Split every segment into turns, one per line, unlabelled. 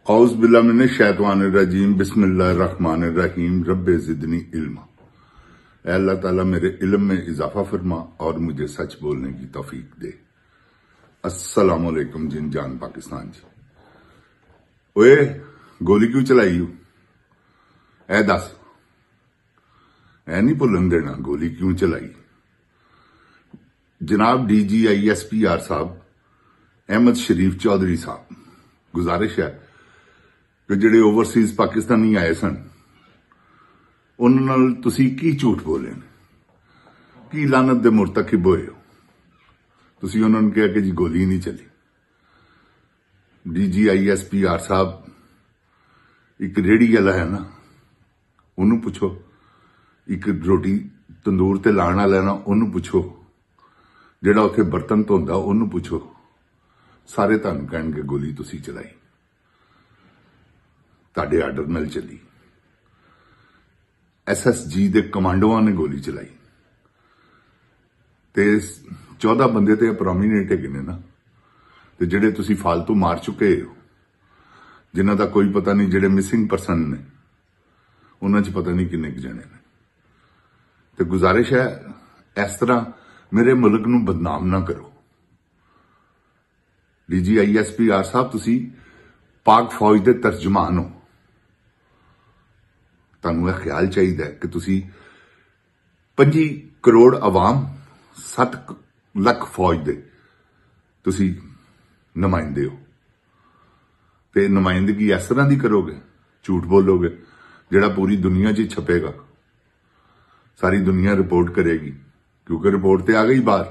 औज़ बिल्लाहि मिनश शैतानिर रजीम बिस्मिल्लाहिर रहमानिर रहीम रब्बे ज़िदनी इल्मा। ऐ अल्लाह ताला मेरे इल्म में इजाफा फरमा और मुझे सच बोलने की तौफीक दे। अस्सलाम वालेकुम जिन जान पाकिस्तान जी। ओए गोली क्यों चलाई हो? ऐ दस, ऐ नहीं भुलन देना गोली क्यों चलाई। जनाब DGISPR साहब अहमद शरीफ चौधरी साहब, गुजारिश है कि जिहड़े ओवरसीज पाकिस्तानी आए सन उन्हां नाल तुसीं की झूठ बोले ने, की लानत दे मुर्तकिब होए हो। तुसीं उन्हां नूं कहा कि जी गोली नहीं चली। DGISPR साहब एक रेहड़ी वाला है ना, उन्होंने पुछो। एक रोटी तंदूर ते लाण वाला है ना, उन्होंने पुछो। जिहड़ा उत्थे बर्तन धोंदा उन्होंने पुछो। सारे तुहानूं कहणगे गोली तुसीं चलाई, तुहाडे आर्डर नाल चली। SSG दे कमांडोआं ने गोली चलाई ते 14 बंदे ते प्रोमिनेंट है ने ना, ते जिहड़े तुसीं फालतू मार चुके हो, जिन्हां दा कोई पता नहीं, जिहड़े मिसिंग परसन ने उन्हां च पता नहीं किन्ने जने ने। ते गुजारिश है इस तरह मेरे मुल्क नूं बदनाम ना करो। DGISPR साहब तुसीं पाक फौज दे तर्जमान हो। तुहानूं यह ख्याल चाहिए कि तुसीं 25 करोड़ अवाम 7 लाख फौज दे तुसीं नुमाइंदे हो, ते नुमाइंदगी इस तरह की करोगे, झूठ बोलोगे, जिहड़ा पूरी दुनिया च छपेगा, सारी दुनिया रिपोर्ट करेगी, क्योंकि रिपोर्ट ते आ गई बाहर।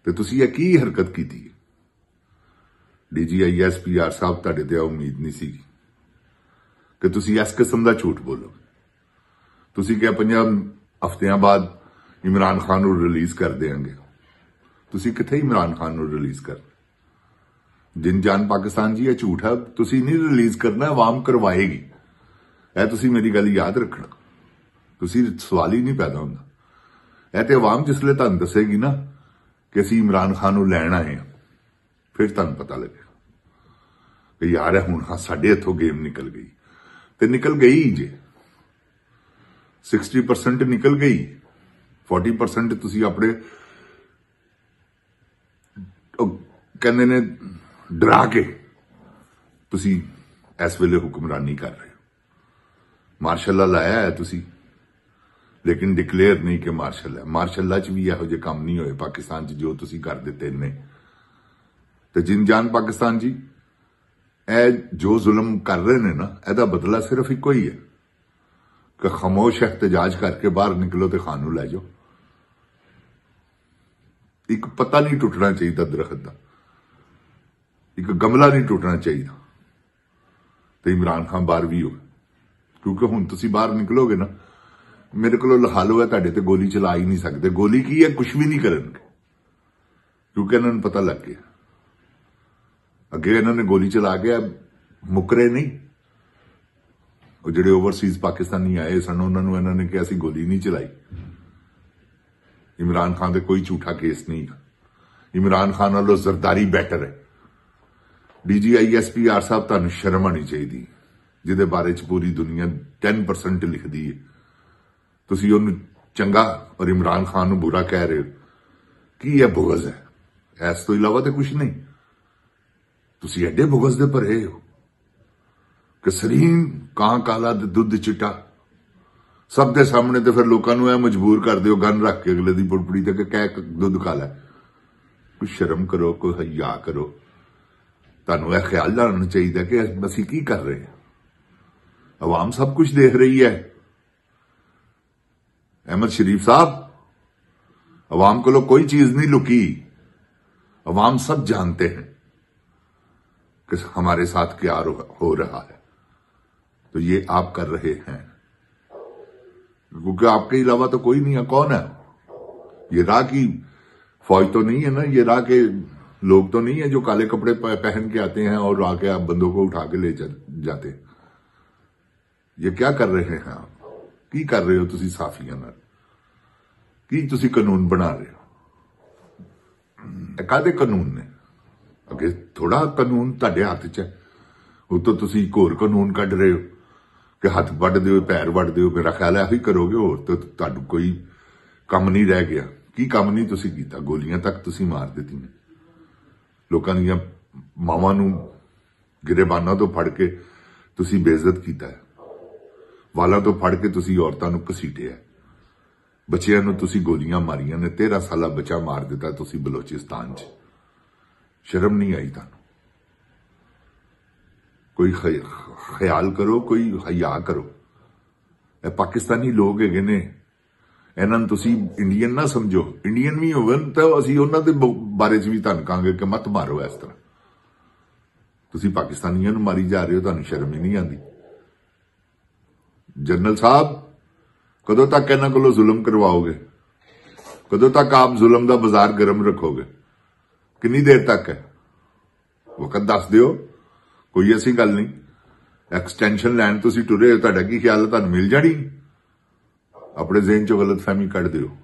ते तुसीं यह की हरकत की थी? DGISPR साहब तुहाडे ते उम्मीद नहीं सी कि तुसीं इस किस्म का झूठ बोलोगे। तुसीं क्या 50 हफ्तियां बाद इमरान खान को रिलीज कर देंगे। तुसीं किथे इमरान को रिलीज कर? जिन जान पाकिस्तान जी, यह झूठ है। तुसीं नहीं रिलीज करना, अवाम करवाएगी। यह तुसीं मेरी गल याद रखना। तुसीं सवाल ही नहीं पैदा होंदा। यह तो अवाम जिसले तुहानूं दसेगी ना कि असीं इमरान खान को लैण आए हैं, फिर तुहानूं पता लगेगा कि यार हुण हाँ साडे हथों गेम निकल गई। ते निकल गई जे 60% निकल गई। 40% तुसीं अपने कहंदे ने डरा के तुसीं इस वेले हुक्मरानी कर रहे हो। मार्शल लॉ लाया है तुसीं, लेकिन डिक्लेयर नहीं कि मार्शल है। मार्शल लॉ च भी इहो जिहे काम नहीं होए पाकिस्तान च जो तुसीं कर दिते ने। ते जिन जान पाकिस्तान जी, ए जो जुल्म कर रहे ने ना, एदा बदला सिर्फ इको ही है कि खामोश एहतजाज करके बाहर निकलो ते खान नूं लै जाओ। एक पत्ता नहीं टुटना चाहिए दरख्त का, एक गमला नहीं टुटना चाहिए। तो इमरान खान बाहर भी हो, क्योंकि हुण तुसीं बाहर निकलोगे ना, मेरे को लहालो है, तुहाडे ते गोली चला ही नहीं सकते। गोली की है, कुछ भी नहीं करेंगे, क्योंकि इन्होंने पता लग गया। अगे इन्होंने गोली चला के मुकरे नहीं। और जिहड़े ओवरसीज पाकिस्तानी आए सन उन्होंने इन्होंने कहा असीं गोली नहीं चलाई। इमरान खान दे कोई झूठा केस नहीं। इमरान खान वालों जरदारी बैटर है। DGISPR साहब तुहानूं शर्म आनी चाहिए, जिहदे बारे च पूरी दुनिया 10% लिखदी है। तुसीं उहनूं चंगा और इमरान खान नूं बुरा कह रहे हो। की यह बुगज है? इस तो इलावा तो कुछ नहीं। तुसीं एडे बुगज दे भरे हो कि सरीन कां काला ते दुध चिट्टा सब दे सामने, तो फिर लोगों को मजबूर कर दो गन रख के अगले दी पुड़पुड़ी ते कि कै दुध काला। कुछ शर्म करो, कोई हया करो। तुहानूं यह ख्याल लाना चाहिए कि असीं की कर रहे हैं। अवाम सब कुछ देख रही है। अहमद शरीफ साहब, अवाम को कोई चीज नहीं लुकी। अवाम सब जानते हैं कि हमारे साथ क्या हो रहा है। तो ये आप कर रहे हैं, क्योंकि आपके अलावा तो कोई नहीं है। कौन है? ये राह की फौज तो नहीं है ना, ये राह के लोग तो नहीं है जो काले कपड़े पहन के आते हैं और आके आप बंदों को उठा के ले जाते हैं। ये क्या कर रहे हैं आप? की कर रहे हो तुसीं साफियां नाल? की तुसीं कानून बना रहे हो? कादे कानून ने? अगे थोड़ा कानून तुहाडे हाथ च है। ਉਤੋਂ ਤੁਸੀਂ ਇੱਕ ਹੋਰ ਕਾਨੂੰਨ ਕੱਢ ਰਹੇ ਹੋ ਕਿ ਹੱਥ ਵੱਢ ਦਿਓ, ਪੈਰ ਵੱਢ ਦਿਓ। ਮੇਰਾ ਖਿਆਲ ਹੈ ਇਹੀ ਕਰੋਗੇ, ਹੋਰ ਤਾਂ ਤੁਹਾਨੂੰ ਕੋਈ ਕੰਮ ਨਹੀਂ ਰਹਿ ਗਿਆ। ਕੀ ਕੰਮ ਨਹੀਂ ਤੁਸੀਂ ਕੀਤਾ? ਗੋਲੀਆਂ ਤੱਕ ਤੁਸੀਂ ਮਾਰ ਦਿੱਤੀਆਂ। ਲੋਕਾਂ ਦੀਆਂ ਮਾਵਾਂ ਨੂੰ ਗਿਰੇਬਾਨਾਂ ਤੋਂ ਫੜ ਕੇ ਤੁਸੀਂ ਬੇਇੱਜ਼ਤ ਕੀਤਾ ਹੈ। ਵਾਲਾਂ ਤੋਂ ਫੜ ਕੇ ਤੁਸੀਂ ਔਰਤਾਂ ਨੂੰ ਘਸੀਟਿਆ। ਬੱਚਿਆਂ ਨੂੰ ਤੁਸੀਂ ਗੋਲੀਆਂ ਮਾਰੀਆਂ ਨੇ। 13 ਸਾਲਾ ਬੱਚਾ ਮਾਰ ਦਿੱਤਾ ਤੁਸੀਂ ਬਲੋਚਿਸਤਾਨ 'ਚ। ਸ਼ਰਮ ਨਹੀਂ ਆਈ ਤੁਹਾਨੂੰ? ਕੋਈ ਖਿਆਲ ਕਰੋ, ਕੋਈ ਹਯਾ ਕਰੋ। ਇਹ ਪਾਕਿਸਤਾਨੀ ਲੋਕ ਹੈਗੇ ਨੇ, ਇਹਨਾਂ ਨੂੰ ਤੁਸੀਂ ਇੰਡੀਅਨ ਨਾ ਸਮਝੋ। ਇੰਡੀਅਨ ਵੀ ਹੋਵਨ ਤਾਂ ਅਸੀਂ ਉਹਨਾਂ ਦੇ ਬਾਰੇ 'ਚ ਵੀ ਤੁਹਾਨੂੰ ਕਹਾਂਗੇ ਕਿ ਮਤ ਮਾਰੋ ਇਸ ਤਰ੍ਹਾਂ। ਤੁਸੀਂ ਪਾਕਿਸਤਾਨੀਆਂ ਨੂੰ ਮਾਰੀ ਜਾ ਰਹੇ ਹੋ, ਤੁਹਾਨੂੰ ਸ਼ਰਮ ਹੀ ਨਹੀਂ ਆਉਂਦੀ। ਜਨਰਲ ਸਾਹਿਬ, ਕਦੋਂ ਤੱਕ ਇਹਨਾਂ ਕੋਲੋਂ ਜ਼ੁਲਮ ਕਰਵਾਓਗੇ? ਕਦੋਂ ਤੱਕ ਆਪ ਜ਼ੁਲਮ ਦਾ ਬਾਜ਼ਾਰ ਗਰਮ ਰੱਖੋਗੇ? ਕਿੰਨੀ ਦੇਰ ਤੱਕ ਹੈ? ਵਕਤ ਦੱਸ ਦਿਓ। ਕੋਈ ਐਸੀ ਗੱਲ ਨਹੀਂ। ਐਕਸਟੈਂਸ਼ਨ ਲੈਣ ਤੁਸੀਂ ਟੁਰੇ ਹੋ, ਤੁਹਾਡਾ ਕੀ ਖਿਆਲ ਹੈ ਤੁਹਾਨੂੰ ਮਿਲ ਜਾਣੀ? ਆਪਣੇ ਜ਼ਿਹਨ 'ਚੋਂ ਗਲਤਫਹਿਮੀ ਕੱਢ ਦਿਓ।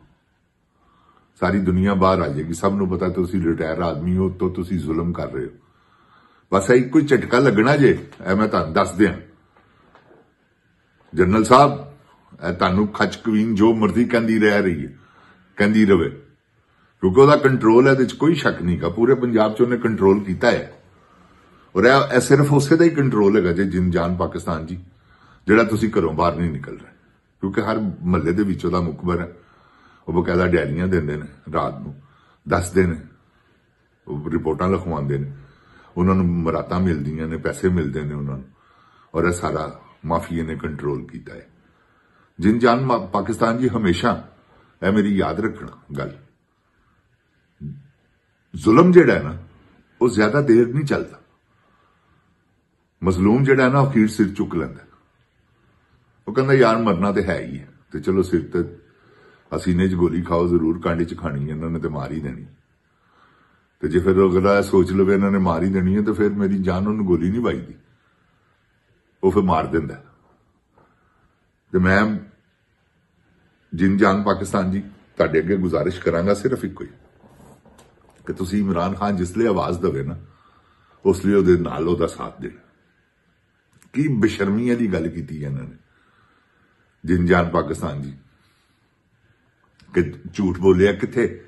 ਸਾਰੀ ਦੁਨੀਆ ਬਾਹਰ ਆ ਜਾਏਗੀ, ਸਭ ਨੂੰ ਪਤਾ ਤੁਸੀਂ ਰਿਟਾਇਰ ਆਦਮੀ ਹੋ, ਤੋਂ ਤੁਸੀਂ ਜ਼ੁਲਮ ਕਰ ਰਹੇ ਹੋ। ਬਸ ਇਹ ਕੋਈ ਝਟਕਾ ਲੱਗਣਾ ਜੇ, ਇਹ ਮੈਂ ਤੁਹਾਨੂੰ ਦੱਸ ਦਿਆਂ। ਜਨਰਲ ਸਾਹਿਬ, ਇਹ ਤੁਹਾਨੂੰ ਖਚ ਕਵੀਨ ਜੋ ਮਰਜ਼ੀ ਕਹਿੰਦੀ ਰਹਿ ਰਹੀ ਹੈ, ਕਹਿੰਦੀ ਰਵੇ, ਕਿਉਂਕਿ ਉਹਦਾ ਕੰਟਰੋਲ ਹੈ, ਇਹਦੇ 'ਚ ਕੋਈ ਸ਼ੱਕ ਨਹੀਂਗਾ। ਪੂਰੇ ਪੰਜਾਬ 'ਚ ਉਹਨੇ ਕੰਟਰੋਲ ਕੀਤਾ ਹੈ। ਔਰ ਇਹ ਸਿਰਫ ਉਸੇ ਦਾ ਹੀ ਕੰਟਰੋਲ ਹੈਗਾ ਜੇ ਜਿੰਨ-ਜਾਨ ਪਾਕਿਸਤਾਨ ਜੀ, ਜਿਹੜਾ ਤੁਸੀਂ ਘਰੋਂ ਬਾਹਰ ਨਹੀਂ ਨਿਕਲ ਰਹੇ। ਕਿਉਂਕਿ ਹਰ ਮਹੱਲੇ ਦੇ ਵਿੱਚ ਉਹਦਾ ਮੁਖਬਰ ਹੈ। ਉਹ ਬਕਾਇਦਾ ਡਾਇਰੀਆਂ ਦਿੰਦੇ ਨੇ, ਰਾਤ ਨੂੰ ਦੱਸਦੇ ਨੇ, ਉਹ ਰਿਪੋਰਟਾਂ ਲਿਖਵਾਉਂਦੇ ਨੇ, ਉਹਨਾਂ ਨੂੰ ਮਰਾਤਾਂ ਮਿਲਦੀਆਂ ਨੇ, ਪੈਸੇ ਮਿਲਦੇ ਨੇ ਉਹਨਾਂ ਨੂੰ। ਔਰ ਇਹ ਸਾਰਾ ਮਾਫੀਏ ਨੇ ਕੰਟਰੋਲ ਕੀਤਾ ਹੈ। ਜਿੰਨ-ਜਾਨ ਪਾਕਿਸਤਾਨ ਜੀ, ਹਮੇਸ਼ਾ ਇਹ ਮੇਰੀ ਯਾਦ ਰੱਖਣਾ ਗੱਲ, ਜ਼ੁਲਮ ਜਿਹੜਾ ਹੈ ਨਾ ਉਹ ਜ਼ਿਆਦਾ ਦੇਰ ਨਹੀਂ ਚੱਲਦਾ। ਮਜ਼ਲੂਮ ਜਿਹੜਾ ਹੈ ਨਾ ਅਖੀਰ ਸਿਰ ਚੁੱਕ ਲੈਂਦਾ। ਉਹ ਕਹਿੰਦਾ ਯਾਰ ਮਰਨਾ ਤੇ ਹੈ ਹੀ ਹੈ, ਤੇ ਚਲੋ ਸਿਰ ਤੇ ਅਸੀਨੇ 'ਚ ਗੋਲੀ ਖਾਓ ਜ਼ਰੂਰ, ਕਾਂਡੇ 'ਚ ਖਾਣੀ ਹੈ, ਇਹਨਾਂ ਨੇ ਤੇ ਮਾਰ ਹੀ ਦੇਣੀ। ਤੇ ਜੇ ਫਿਰ ਅਗਲਾ ਸੋਚ ਲਵੇ ਇਹਨਾਂ ਨੇ ਮਾਰ ਹੀ ਦੇਣੀ ਹੈ, ਤੇ ਫਿਰ ਮੇਰੀ ਜਾਨ ਉਹਨੂੰ ਗੋਲੀ ਨਹੀਂ ਵੱਜਦੀ, ਉਹ ਫਿਰ ਮਾਰ ਦਿੰਦਾ। ਤੇ ਮੈਂ ਜਿੰਨ-ਜਾਨ ਪਾਕਿਸਤਾਨ ਜੀ ਤੁਹਾਡੇ ਅੱਗੇ ਗੁਜ਼ਾਰਿਸ਼ ਕਰਾਂਗਾ ਸਿਰਫ ਇੱਕੋ ਹੀ, ਕਿ ਤੁਸੀਂ ਇਮਰਾਨ ਖਾਨ ਜਿਸ ਲਈ ਆਵਾਜ਼ ਦੇਵੇ ਨਾ, ਉਸ ਲਈ ਉਹਦੇ ਨਾਲ ਉਹਦਾ ਸਾਥ ਦੇਣਾ। ਕੀ ਬੇਸ਼ਰਮੀ ਵਾਲੀ ਗੱਲ ਕੀਤੀ ਇਹਨਾਂ ਨੇ ਜਿੰਨ-ਜਾਨ ਪਾਕਿਸਤਾਨ ਜੀ, ਕਿ ਝੂਠ ਬੋਲਿਆ। ਕਿੱਥੇ?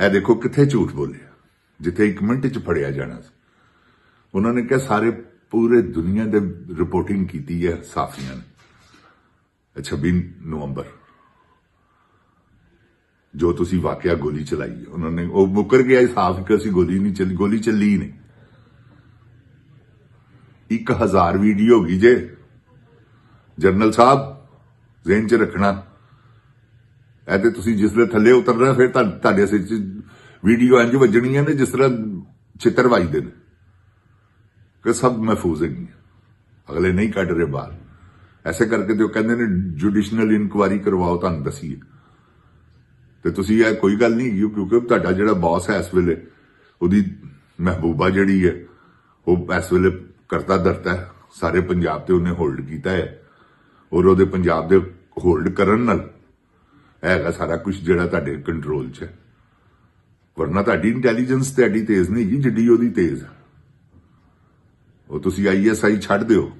ਇਹ ਦੇਖੋ ਕਿੱਥੇ ਝੂਠ ਬੋਲਿਆ, ਜਿੱਥੇ 1 ਮਿੰਟ 'ਚ ਫੜਿਆ ਜਾਣਾ ਸੀ। ਉਹਨਾਂ ਨੇ ਕਿਹਾ ਸਾਰੇ ਪੂਰੇ ਦੁਨੀਆ ਦੇ ਰਿਪੋਰਟਿੰਗ ਕੀਤੀ ਹੈ ਸਾਫੀਆਂ ਨੇ। 26 ਨਵੰਬਰ ਜੋ ਤੁਸੀਂ ਵਾਕਿਆ ਗੋਲੀ ਚਲਾਈ ਹੈ, ਉਹਨਾਂ ਨੇ ਉਹ ਮੁੱਕਰ ਗਿਆ ਸਾਫ ਕਿ ਅਸੀਂ ਗੋਲੀ ਨਹੀਂ ਚੱਲੀ, ਗੋਲੀ ਚੱਲੀ ਨਹੀਂ। 1000 ਵੀਡੀਓ ਹੋ ਗਈ ਜੇ। ਜਨਰਲ ਸਾਹਿਬ ਜ਼ਿਹਨ 'ਚ ਰੱਖਣਾ, ਇਹ ਤੇ ਤੁਸੀਂ ਜਿਸਲੇ ਥੱਲੇ ਉਤਰਨਾ ਫਿਰ ਤੁਹਾਡੇ ਸਿਰ 'ਚ ਵੀਡੀਓ ਇੰਜ ਵੱਜਣੀਆਂ ਨੇ ਜਿਸ ਤਰ੍ਹਾਂ ਚਿੱਤਰ ਵੱਜਦੇ ਨੇ, ਕਿ ਸਭ ਮਹਿਫੂਜ਼ ਹੈਗੀਆਂ, ਅਗਲੇ ਨਹੀਂ ਕੱਢ ਰਹੇ ਬਾਹਰ। ਐਸੇ ਕਰਕੇ ਤੇ ਉਹ ਕਹਿੰਦੇ ਨੇ ਜੁਡੀਸ਼ਨਲ ਇਨਕੁਆਇਰੀ ਕਰਵਾਓ, ਤੁਹਾਨੂੰ ਦਸੀਏ। ਤੇ ਤੁਸੀਂ ਇਹ ਕੋਈ ਗੱਲ ਨਹੀਂ ਹੈਗੀ, ਕਿਉਂਕਿ ਤੁਹਾਡਾ ਜਿਹੜਾ ਬੌਸ ਹੈ ਇਸ ਵੇਲੇ, ਉਹਦੀ ਮਹਿਬੂਬਾ ਜਿਹੜੀ ਹੈ, ਉਹ ਇਸ ਵੇਲੇ ਕਰਤਾ ਧਰਤਾ ਹੈ ਸਾਰੇ ਪੰਜਾਬ ਤੇ ਉਹਨੇ ਹੋਲਡ ਕੀਤਾ ਹੈ। ਔਰ ਉਹਦੇ ਪੰਜਾਬ ਦੇ ਹੋਲਡ ਕਰਨ ਨਾਲ ਹੈਗਾ ਸਾਰਾ ਕੁਝ ਜਿਹੜਾ ਤੁਹਾਡੇ ਕੰਟਰੋਲ 'ਚ ਹੈ। ਵਰਨਾ ਤੁਹਾਡੀ ਇੰਟੈਲੀਜੈਂਸ ਤੇ ਐਡੀ ਤੇਜ਼ ਨਹੀਂ ਹੈਗੀ ਜਿੱਡੀ ਉਹਦੀ ਤੇਜ਼ ਹੈ। ਉਹ ਤੁਸੀਂ ISI ਛੱਡ ਦਿਓ,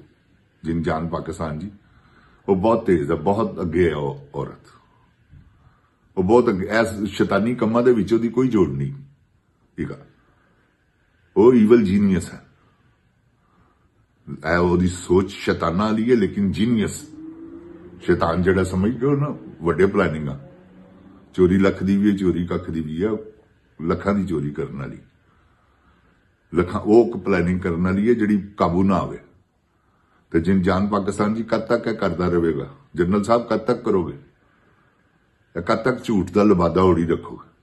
ਜਿੰਨ-ਜਾਨ ਪਾਕਿਸਤਾਨ ਜੀ, ਉਹ ਬਹੁਤ ਤੇਜ਼ ਹੈ, ਬਹੁਤ ਅੱਗੇ ਹੈ ਉਹ ਔਰਤ, ਉਹ ਬਹੁਤ ਅੱਗੇ। ਇਸ ਸ਼ੈਤਾਨੀ ਕੰਮਾਂ ਦੇ ਵਿੱਚ ਉਹਦੀ ਕੋਈ ਜੋੜ ਨਹੀਂ, ਠੀਕ ਆ। ਉਹ ਈਵਲ ਜੀਨੀਅਸ ਹੈ। ਉਹਦੀ ਸੋਚ ਸ਼ੈਤਾਨਾਂ ਵਾਲੀ ਹੈ, ਲੇਕਿਨ ਜੀਨੀਅਸ ਸ਼ੈਤਾਨ ਜਿਹੜਾ ਸਮਝ ਗਏ ਨਾ, ਵੱਡੇ ਪਲਾਨਿੰਗ ਆ। ਚੋਰੀ ਲੱਖ ਦੀ ਵੀ ਹੈ, ਚੋਰੀ ਕੱਖ ਦੀ ਵੀ ਹੈ, ਲੱਖਾਂ ਦੀ ਚੋਰੀ ਕਰਨ ਵਾਲੀ, ਲੱਖਾਂ ਉਹ ਪਲਾਨਿੰਗ ਕਰਨ ਵਾਲੀ ਹੈ ਜਿਹੜੀ ਕਾਬੂ ਨਾ ਆਵੇ। ਤੇ ਜਿੰਨ-ਜਾਨ ਪਾਕਿਸਤਾਨ ਜੀ ਕਦ ਤੱਕ ਇਹ ਕਰਦਾ ਰਹੇਗਾ? ਜਨਰਲ ਸਾਹਿਬ ਕਦ ਤੱਕ ਕਰੋਗੇ? ਕਦ ਤੱਕ ਝੂਠ ਦਾ ਲਬਾਦਾ ਉੜੀ ਰੱਖੋਗੇ?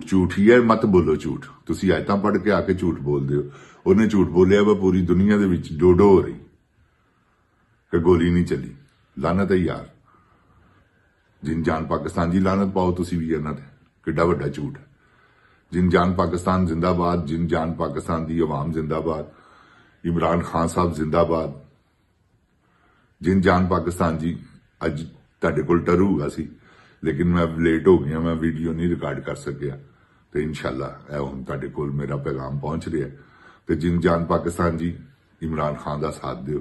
ਝੂਠ ਹੀ ਹੈ, ਮਤ ਬੋਲੋ ਝੂਠ। ਤੁਸੀਂ ਆਇਤਾਂ ਪੜ੍ਹ ਕੇ ਆ ਕੇ ਝੂਠ ਬੋਲਦੇ ਹੋ। ਉਹਨੇ ਝੂਠ ਬੋਲਿਆ ਵਾ ਪੂਰੀ ਦੁਨੀਆ ਦੇ ਵਿੱਚ ਡੋਡੋ ਹੋ ਰਹੀ ਕਿ ਗੋਲੀ ਨਹੀਂ ਚੱਲੀ। ਲਾਨਤ ਹੈ ਯਾਰ। ਜਿੰਨ-ਜਾਨ ਪਾਕਿਸਤਾਨ ਜੀ ਲਾਨਤ ਪਾਓ ਤੁਸੀਂ ਵੀ ਇਹਨਾਂ ਤੇ, ਕਿੱਡਾ ਵੱਡਾ ਝੂਠ ਹੈ। ਜਿੰਨ-ਜਾਨ ਪਾਕਿਸਤਾਨ ਜ਼ਿੰਦਾਬਾਦ, ਜਿੰਨ-ਜਾਨ ਪਾਕਿਸਤਾਨ ਦੀ ਆਵਾਮ ਜ਼ਿੰਦਾਬਾਦ, ਇਮਰਾਨ ਖਾਨ ਸਾਹਿਬ ਜ਼ਿੰਦਾਬਾਦ। ਜਿੰਨ-ਜਾਨ ਪਾਕਿਸਤਾਨ ਜੀ ਅੱਜ ਤੁਹਾਡੇ ਕੋਲ ਟਰੂਗਾ ਸੀ, ਲੇਕਿਨ ਮੈਂ ਲੇਟ ਹੋ ਗਿਆ, ਮੈਂ ਵੀਡੀਓ ਨਹੀਂ ਰਿਕਾਰਡ ਕਰ ਸਕਿਆ। ਤੇ ਇਨਸ਼ਾਅੱਲਾ ਇਹ ਹੁਣ ਤੁਹਾਡੇ ਕੋਲ ਮੇਰਾ ਪੈਗਾਮ ਪਹੁੰਚ ਰਿਹਾ। ਤੇ ਜਿਨ ਜਾਨ ਪਾਕਿਸਤਾਨ ਜੀ इमरान खान का साथ दियो,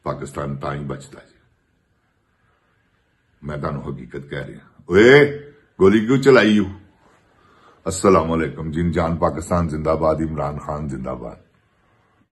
पाकिस्तान तां ही बचता जी। मैं तुहानू हकीकत कह रहा। ओए गोली क्यों चलाई? अस्सलाम वालेकुम। जिन जान पाकिस्तान जिंदाबाद, इमरान खान जिंदाबाद।